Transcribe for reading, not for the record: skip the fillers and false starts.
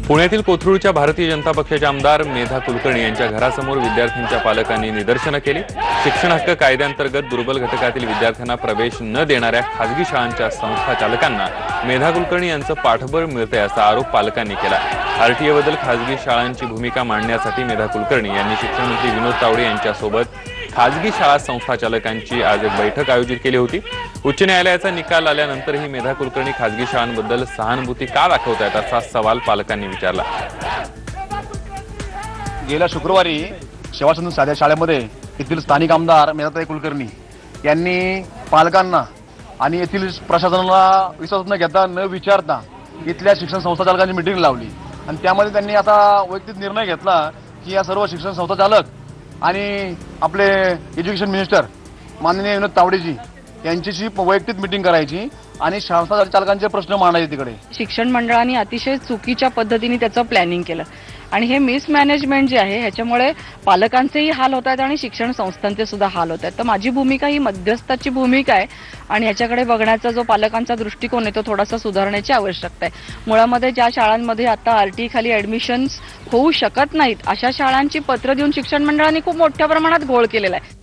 पुण्यातील कोथरूडच्या भारतीय जनता पक्षाचे आमदार मेधा कुलकर्णी यांच्या घरासमोर विद्यार्थ्यांच्या पालकांनी निदर्शनं केली। शिक्षण हक्क कायद्याअंतर्गत दुर्बल घटकातील विद्यार्थ्यांना प्रवेश न देणाऱ्या खासगी शाळांच्या संस्था चालकांना मेधा कुलकर्णी यांचं पाठबळ मिळतंय असा आरोप पालकांनी केला। आरटीए बद्दल खासगी शाळांची भूमिका मांडण्यासाठी मेधा कुलकर्णी यांनी शिक्षण मंत्री विनोद तावडे यांच्यासोबत खासगी शाळा संस्था चालकांची आज एक बैठक आयोजित केली होती। उच्च न्यायालयाचा निकाल आल्यानंतरही मेधा कुलकर्णी खासगी शाळांबद्दल सहानुभूती का दाखवतायत असा सवाल पालकांनी विचारला। गेल्या शुक्रवारी सेवासदन साध्या शाळेमध्ये येथील स्थानिक आमदार मेधाताई कुलकर्णी यांनी पालकांना आणि येथील प्रशासनाला विश्वासात न घेता न विचारता इथल्या शिक्षण संस्था चालकांची मीटिंग लावली आणि त्यामध्ये त्यांनी आता वैयक्तिक निर्णय घेतला की या सर्व शिक्षण संस्था चालक आणि आपले एज्युकेशन मिनिस्टर माननीय विनोद तावडेजी यांच्याशी वैयक्तिक मीटिंग करायची आणि संस्था चालकांचे प्रश्न मांडायचे तिकडे। शिक्षण मंडळाने अतिशय चुकीच्या पद्धतीने त्याचं प्लॅनिंग केलं आणि हे मिसमॅनेजमेंट जे आहे ह्याच्यामुळे पालकांचेही हाल होत आहेत आणि शिक्षण संस्थांचे सुद्धा हाल होत आहेत। तर माझी भूमिका ही मध्यस्थाची भूमिका आहे आणि ह्याच्याकडे बघण्याचा जो पालकांचा दृष्टिकोन आहे तो थोडासा सुधारण्याची आवश्यकता आहे। मुळामध्ये ज्या शाळांमध्ये आता आरटीई खाली ऍडमिशन्स होऊ शकत नाहीत अशा शाळांची पत्र देऊन शिक्षण मंडळाने खूप मोठ्या प्रमाणात घोळ केलेला आहे।